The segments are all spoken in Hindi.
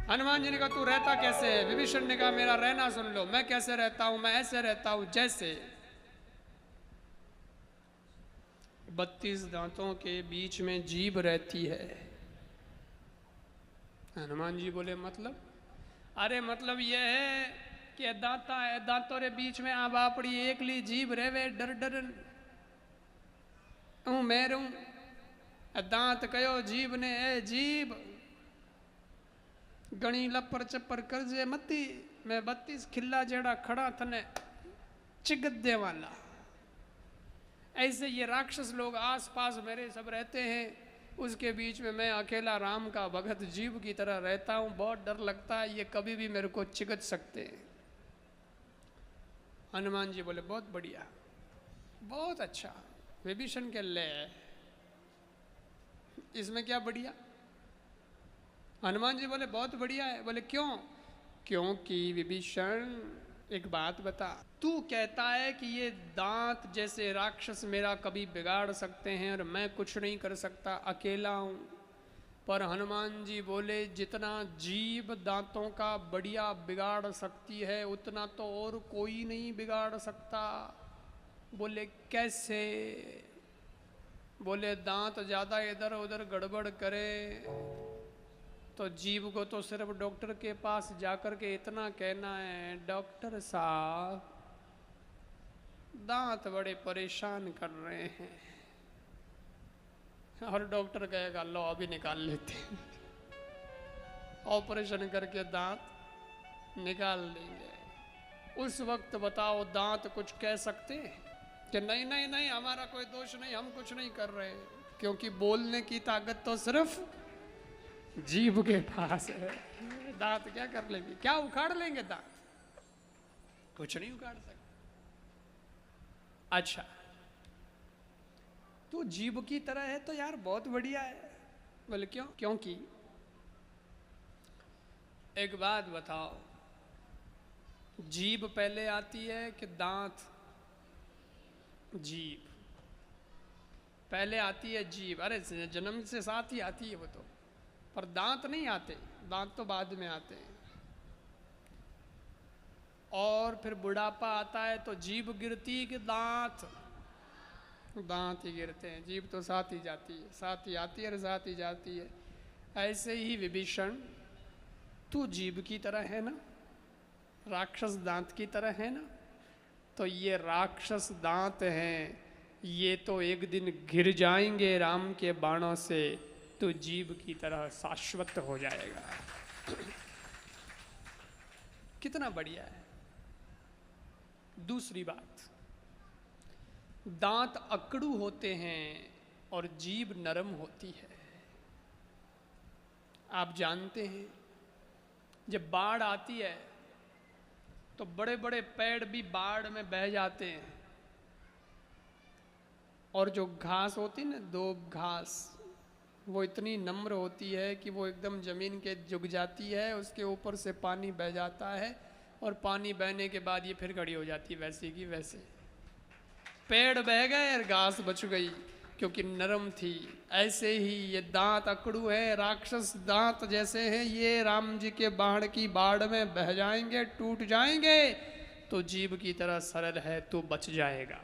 हनुमान जी ने कहा तू रहता कैसे है? विभीषण ने कहा मेरा रहना सुन लो, मैं कैसे रहता हूं, मैं ऐसे रहता हूं जैसे 32 दांतों के बीच में जीभ रहती है। हनुमान जी बोले मतलब? अरे मतलब यह है कि दांता है, दांतों के बीच में आप आपड़ी एकली जीभ रहे डर डर मैं रहूं। दांत कयो जीभ ने ए जीभ घणी लपर चपर करजे मती, मैं 32 खिल्ला जेड़ा खड़ा थने चिगत दे वाला। ऐसे ये राक्षस लोग आस पास मेरे सब रहते हैं, उसके बीच में मैं अकेला राम का भगत जीव की तरह रहता हूं। बहुत डर लगता है, ये कभी भी मेरे को चिगत सकते हैं। हनुमान जी बोले बहुत बढ़िया, बहुत अच्छा। विभीषण के ले इसमें क्या बढ़िया? हनुमान जी बोले बहुत बढ़िया है। बोले क्यों? क्योंकि विभीषण एक बात बता, तू कहता है कि ये दांत जैसे राक्षस मेरा कभी बिगाड़ सकते हैं और मैं कुछ नहीं कर सकता, अकेला हूं। पर हनुमान जी बोले जितना जीभ दांतों का बढ़िया बिगाड़ सकती है उतना तो और कोई नहीं बिगाड़ सकता। बोले कैसे? बोले दांत ज्यादा इधर उधर गड़बड़ करे तो जीव को तो सिर्फ डॉक्टर के पास जाकर के इतना कहना है, डॉक्टर साहब दांत बड़े परेशान कर रहे हैं, और डॉक्टर कहेगा लो अभी निकाल लेते हैं। ऑपरेशन करके दांत निकाल लेंगे। उस वक्त बताओ दांत कुछ कह सकते हैं कि नहीं नहीं नहीं हमारा कोई दोष नहीं, हम कुछ नहीं कर रहे? क्योंकि बोलने की ताकत तो सिर्फ जीभ के पास है। दांत क्या कर लेंगे? क्या उखाड़ लेंगे दांत? कुछ नहीं उखाड़ सकते। अच्छा, तो जीभ की तरह है तो यार बहुत बढ़िया है। बोले क्यों? क्योंकि एक बात बताओ, जीभ पहले आती है कि दांत? जीभ पहले आती है। जीभ अरे जन्म से साथ ही आती है वो तो, पर दांत नहीं आते, दांत तो बाद में आते हैं। और फिर बुढ़ापा आता है तो जीभ गिरती कि दांत? दांत ही गिरते हैं, जीभ तो साथ ही जाती है, साथ ही आती है और साथ ही जाती है। ऐसे ही विभीषण तू जीभ की तरह है ना, राक्षस दांत की तरह है ना, तो ये राक्षस दांत हैं, ये तो एक दिन गिर जाएंगे राम के बाणों से, तो जीभ की तरह शाश्वत हो जाएगा। कितना बढ़िया है। दूसरी बात, दांत अकड़ू होते हैं और जीभ नरम होती है। आप जानते हैं जब बाढ़ आती है तो बड़े बड़े पेड़ भी बाढ़ में बह जाते हैं, और जो घास होती ना, दो घास, वो इतनी नम्र होती है कि वो एकदम जमीन के झुक जाती है, उसके ऊपर से पानी बह जाता है और पानी बहने के बाद ये फिर खड़ी हो जाती है वैसे की वैसे। पेड़ बह गए और घास बच गई क्योंकि नरम थी। ऐसे ही ये दांत अकड़ू है, राक्षस दांत जैसे हैं, ये राम जी के बाण की बाढ़ में बह जाएंगे, टूट जाएंगे, तो जीभ की तरह सरल है, तो बच जाएगा।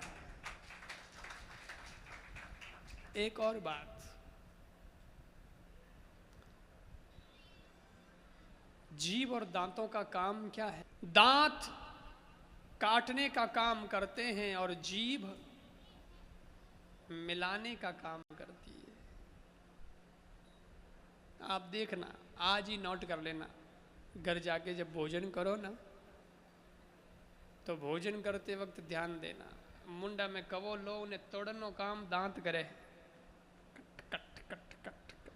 एक और बात, जीभ और दांतों का काम क्या है? दांत काटने का काम करते हैं और जीभ मिलाने का काम करती है। आप देखना, आज ही नोट कर लेना, घर जाके जब भोजन करो ना, तो भोजन करते वक्त ध्यान देना, मुंडा में कवो लो ने तोड़नो काम दांत करे, cut cut cut cut cut,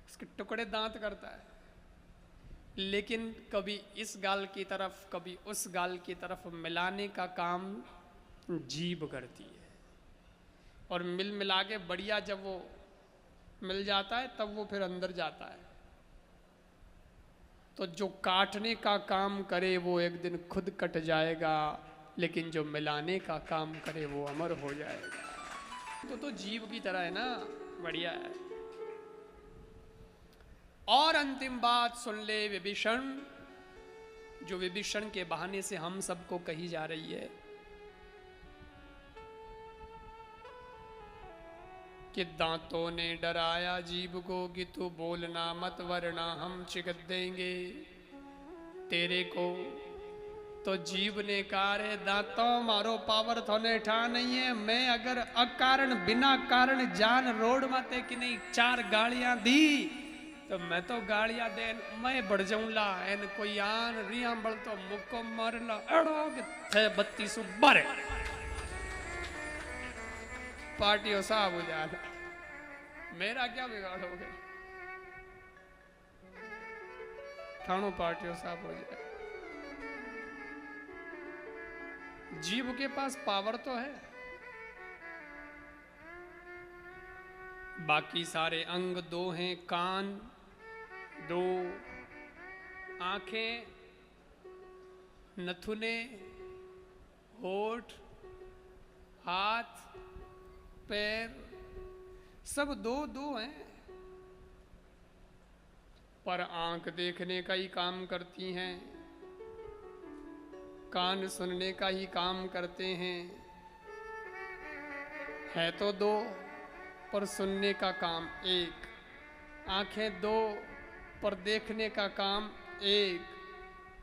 उसके टुकड़े दांत करता है। लेकिन कभी इस गाल की तरफ कभी उस गाल की तरफ मिलाने का काम जीभ करती है। और मिल मिला के बढ़िया जब वो मिल जाता है तब वो फिर अंदर जाता है। तो जो काटने का काम करे वो एक दिन खुद कट जाएगा, लेकिन जो मिलाने का काम करे वो अमर हो जाएगा। तो जीभ की तरह है ना, बढ़िया है। और अंतिम बात सुन ले विभीषण, जो विभीषण के बहाने से हम सबको कही जा रही है कि दांतों ने डराया जीभ को कि तू बोलना मत वरना हम चिकत देंगे तेरे को। तो जीभ ने कहा रे दांतों मारो पावर थोने ठा नहीं है, मैं अगर अकारण बिना कारण जान रोड माते कि नहीं 4 गालियां दी तो मैं तो गालियां दे मैं बढ़ जाऊं ला एन कोई आन रिया बल तो मुक्को मार ला एड़ो थे 32 बारे पार्टियों साहब हो जाना, मेरा क्या बिगाड़ोगे, थानों पार्टियों साहब हो जाए। जीव के पास पावर तो है, बाकी सारे अंग 2 हैं, कान 2, आंखें, नथुने, होठ, हाथ, पैर, सब 2-2 हैं। पर आंख देखने का ही काम करती हैं, कान सुनने का ही काम करते हैं, है तो 2 पर सुनने का काम 1, आंखें 2 पर देखने का काम 1,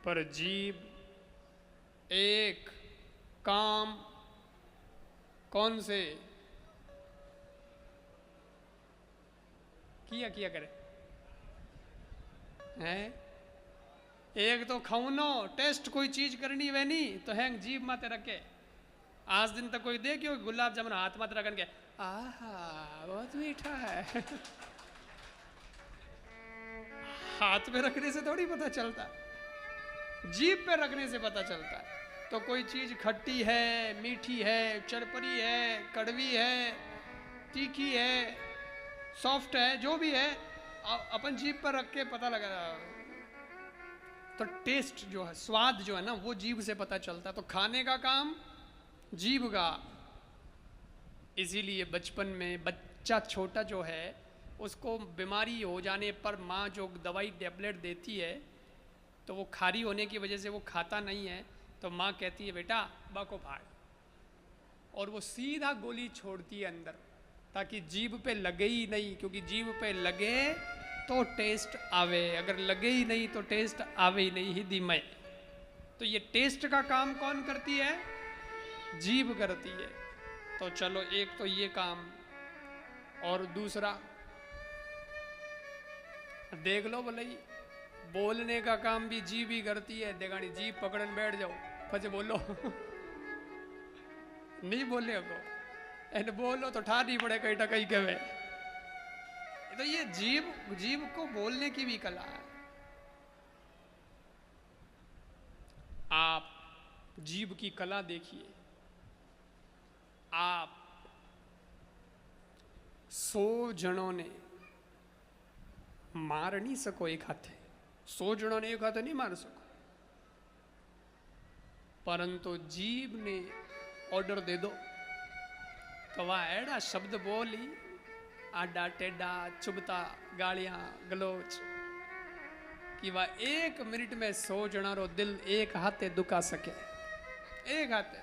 पर जीभ 1 काम कौन से किया करे है। एक तो खाऊनो टेस्ट कोई चीज करनी वे नहीं तो हैंग जीभ माते रखे, आज दिन तक कोई दे क्यों गुलाब जामुन हाथ माते रखन के आहा बहुत मीठा है हाथ में रखने से थोड़ी पता चलता, जीभ पे रखने से पता चलता है। तो कोई चीज खट्टी है, मीठी है, चरपरी है, कड़वी है, तीखी है, सॉफ्ट है, जो भी है अपन जीभ पर रख के पता लगा। तो टेस्ट जो है, स्वाद जो है ना, वो जीभ से पता चलता है। तो खाने का काम जीभ का। इसीलिए बचपन में बच्चा छोटा जो है उसको बीमारी हो जाने पर माँ जो दवाई टैबलेट देती है तो वो खारी होने की वजह से वो खाता नहीं है, तो माँ कहती है बेटा बाको फाड़, और वो सीधा गोली छोड़ती है अंदर ताकि जीभ पे लगे ही नहीं, क्योंकि जीभ पे लगे तो टेस्ट आवे, अगर लगे ही नहीं तो टेस्ट आवे ही नहीं हिंदी में। तो ये टेस्ट का काम कौन करती है? जीभ करती है। तो चलो एक तो ये काम, और दूसरा देख लो भले ही बोलने का काम भी जीभ ही करती है। देगानी जीभ पकड़न बैठ जाओ फजे बोलो नहीं बोले को एन बोलो तो ठानी पड़े कहीं ना कहीं कहे। तो ये जीभ को बोलने की भी कला है। आप जीभ की कला देखिए, आप 100 जनों ने मार नहीं सको एक हाथे, 100 जनों ने एक हाथे नहीं मार सको, परंतु जीभ ने ऑर्डर दे दो तो वह एड़ा शब्द बोली, आडा टेढ़ा चुभता गालियां गलोच कि वह 1 मिनट में 100 जना रो दिल एक हाथे दुखा सके, एक हाथे।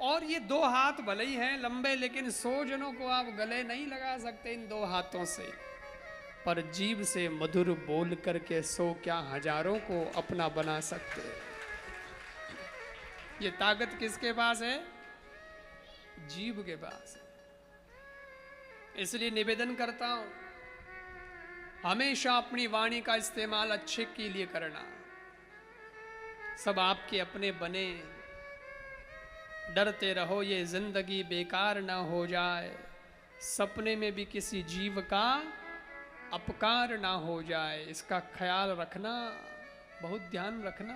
और ये 2 हाथ भले ही हैं लंबे, लेकिन 100 जनों को आप गले नहीं लगा सकते इन 2 हाथों से। पर जीभ से मधुर बोल करके 100 क्या हजारों को अपना बना सकते। ये ताकत किसके पास है? जीभ के पास है। इसलिए निवेदन करता हूं, हमेशा अपनी वाणी का इस्तेमाल अच्छे के लिए करना। सब आपके अपने बने, डरते रहो ये जिंदगी बेकार ना हो जाए, सपने में भी किसी जीव का अपकार ना हो जाए। इसका ख्याल रखना, बहुत ध्यान रखना।